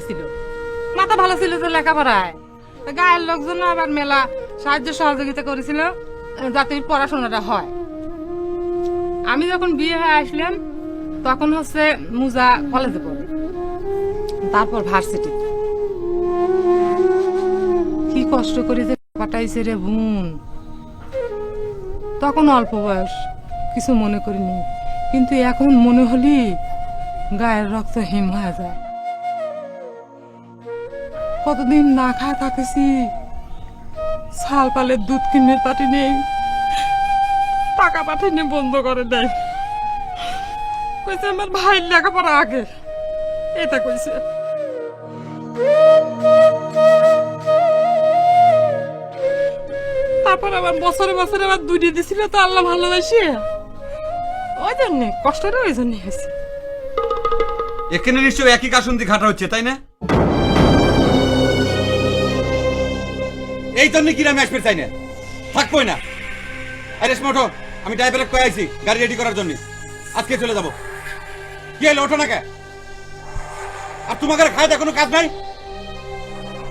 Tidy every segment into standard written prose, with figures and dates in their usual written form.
ছিল, মাথা ভালো ছিল তো লেখাপড়ায়। গায়ের লোকজন আবার মেলা সাহায্য সহযোগিতা করেছিল যাতে পড়াশোনাটা হয়। আমি যখন বিয়ে হয়ে আসলাম তখন হচ্ছে মুজা কলেজে পড়ে, তারপর ভার্সিটি। কি কষ্ট করে যে পাঠাইছে রে বোন। তখন অল্প বয়স, কিছু মনে করিনি, কিন্তু এখন মনে হলি গায়ের রক্ত হিম হয়ে যায়। কতদিন না খায় থাকেছি, ছাল পালের দুধ কিনে পাটি নেই, টাকা পাঠিয়ে বন্ধ করে দেয়। কইছে আমার ভাইয়ের লেখাপড়া আগে, এটা কইছে। তারপর আবার বছরে বছরে আবার দুইটি দিছিল তো আল্লাহ ভালোবাসি, ওই জন্য কষ্টটা ওই জন্য হয়েছে। এখানে নিশ্চয়ই একই কাসুন্দি ঘাটা হচ্ছে, তাই না? এই জন্য কিরামে আসবে চাই না, থাকবোই না। আরে ওঠো, আমি ড্রাইভারে কয়ে আইছি গাড়ি রেডি করার জন্য, আজকে চলে যাবো। কি হলো, ওঠো না কে? আর তোমাকে খায় কোনো কাজ নাই,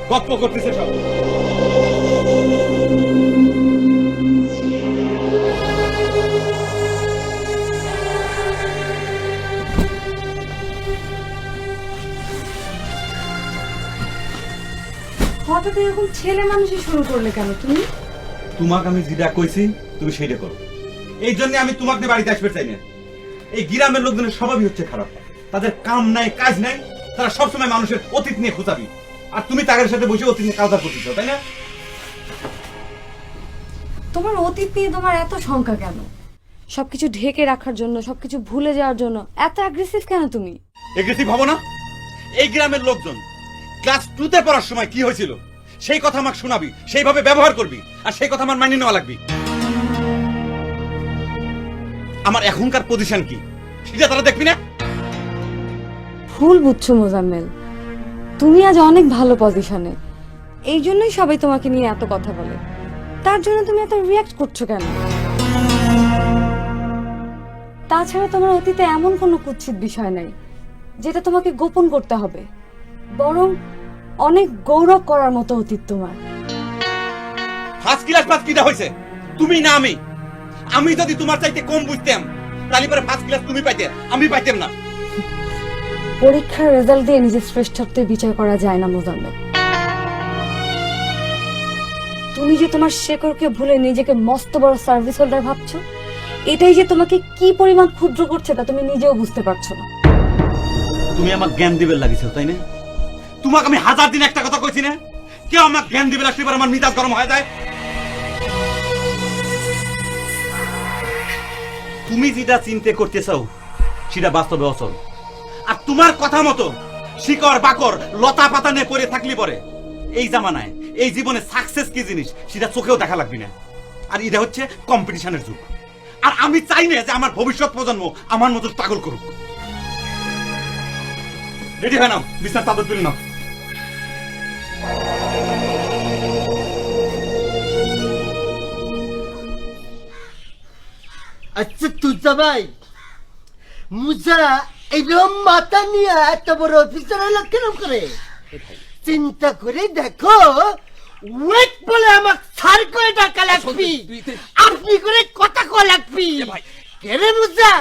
গপ্প করতেছে সব। হঠাৎ এরকম ছেলে মানুষই শুরু করলে কেন তুমি? তোমাকে আমি যেটা কইছি তুমি সেইটা করো। এই জন্য আমি তোমাকে নিয়ে বাড়িতে আসবে চাই না। এই গ্রামের লোকজনের স্বভাবই হচ্ছে খারাপ, তাদের কাম নাই কাজ নাই, তারা সবসময় মানুষের অতীত নিয়ে খোঁচাবি। আর তুমি তাদের সাথে বসে অতীত নিয়ে কাউদার করতেছো, তাই না? তোমার অতীত নিয়ে তোমার এত শঙ্কা কেন? সবকিছু ঢেকে রাখার জন্য, সবকিছু ভুলে যাওয়ার জন্য এত অ্যাগ্রেসিভ কেন তুমি? এগ্রেসিভ হবো না? এই গ্রামের লোকজন ক্লাস 2 পড়ার সময় কি হয়েছিল সেই কথা আমাকে শোনাবি, সেইভাবে ব্যবহার করবি, আর সেই কথা আমার মানিয়ে নেওয়া লাগবে। আমার এখনকার পজিশন কি সেটা তারা দেখবি না? ভুল বুঝছো মোজাম্মেল, তুমি আজ অনেক ভালো পজিশনে, এই জন্যই সবাই তোমাকে নিয়ে এত কথা বলে। তার জন্য তুমি এত রিয়াক্ট করছো কেন? তাছাড়া তোমার অতীতে এমন কোনো কুৎসিত বিষয় নাই যেটা তোমাকে গোপন করতে হবে, বরং অনেক গৌরব করার মতো অতীত তোমার। ফার্স্ট ক্লাস পাস কিটা হয়েছে তুমি না আমি? আমি যদি তোমার চাইতে কম বুঝতাম তাহলে পরে ফার্স্ট ক্লাস তুমি পাইতে, আমি পাইতাম না। পরীক্ষার রেজাল্ট দিয়ে নিজের শ্রেষ্ঠত্বের বিচার করা যায় না মোজাম্মেল। তুমি যে তোমার শেকড়কে ভুলে নিজেকে মস্ত বড় সার্ভিস হোল্ডার ভাবছো, এটাই যে তোমাকে কি পরিমাণ ক্ষুদ্র করছে তা তুমি নিজেও বুঝতে পারছো না। তুমি আমার জ্ঞান দিবে লাগিছো, তাই না? তোমাকে আমি 1000 দিন একটা কথা কইছি না, কেউ আমার জ্ঞান দিবে লাগলে পরে আমার মিজাজ গরম হয়ে যায়। তুমি যেটা চিন্তা করতে চাও সেটা বাস্তবে অচল। আর তোমার কথা মতো শিকড় বাকর লতা পাতা নিয়ে পড়ে থাকলি পরে এই জামানায় এই জীবনে সাকসেস কি জিনিস সেটা চোখেও দেখা লাগবে না। আর এটা হচ্ছে কম্পিটিশনের যুগ, আর আমি চাই না যে আমার ভবিষ্যৎ প্রজন্ম আমার মতো পাগল করুক। রেডি হয়ে নাও, বিছানার চাদর তুলে নাও। আচ্ছা তুজা ভাই, মুজা এরকম মাথা নিয়ে এত বড় অফিসার হলো কেরম করে? চিন্তা করে দেখো, ওয়েট বলে আমার সার করে ডাকা লাগবি, আপনি করে কথা কয়া লাগবি। কেরে মুজা,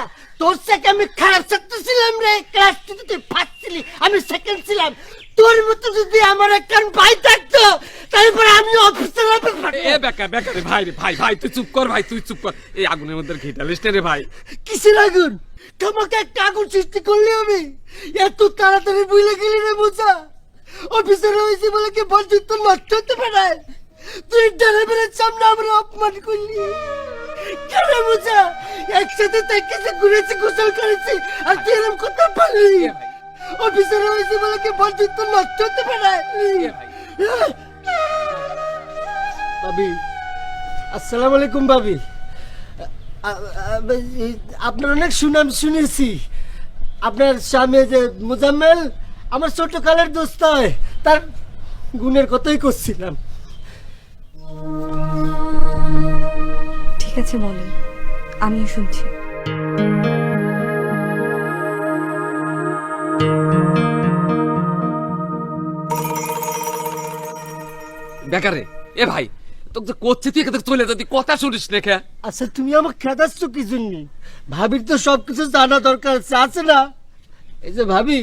তোর থেকে আমি খারাপ ছাত্র ছিলাম রে, ক্লাস 2 তে ফার্স্ট ছিলি, আমি সেকেন্ড ছিলাম। তোর মতো যদি আমার একখান ভাই থাকতো তারপরে আমি অফিসার হবে। এ বেকা বেকা রে ভাই, রে ভাই ভাই তুই চুপ কর, ভাই তুই চুপ কর। এই আগুনের মধ্যে ঘেটালিস রে ভাই। কিসের আগুন? তোমাকে একটা আগুন সৃষ্টি করলে আমি এত তাড়াতাড়ি ভুলে গেলি রে বোঝা? অফিসার হয়েছি বলে কি বন্ধুত্ব নষ্ট হতে পারে? তুই ড্রাইভারের সামনে আমরা অপমান করলি কেন বোঝা? একসাথে থেকে ঘুরেছি, গোসল করেছি, আর তুই এরকম কথা বললি? অফিসার হয়েছি বলে কি বন্ধুত্ব নষ্ট হতে পারে? ভাবি, আসসালামু আলাইকুম ভাবি। আপনার অনেক সুনাম শুনেছি। আপনার স্বামী যে মোজাম্মেল আমার ছোট কালের দোস্ত হয়, তার গুণের কথাই করছিলাম। ঠিক আছে বলেন, আমিও শুনছি। বেকারে এ ভাই তোকে করছে তুই এখান থেকে চলে যাতি কথা শুনিস না কে আচ্ছা তুমি আমাকে খেদাচ্ছ কি জন্য? ভাবির তো সবকিছু জানা দরকার আছে না? এই যে ভাবি,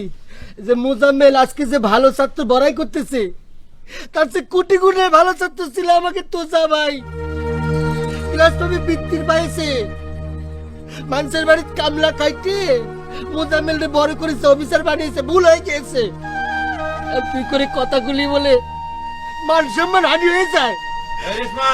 এই যে মোজাম্মেল আজকে যে ভালো ছাত্র বড়াই করতেছে, তার চেয়ে কোটি গুণের ভালো ছাত্র ছিল আমাকে তোজা ভাই। ক্লাস তুমি বৃত্তির পাইছে, মানুষের বাড়ির কামলা খাইতে মোজাম্মেল বড় করেছে, অফিসার বানিয়েছে, ভুল হয়ে গিয়েছে। আর তুই করে কথাগুলি বলে মান সম্মান হানি হয়ে যায়। রেশমা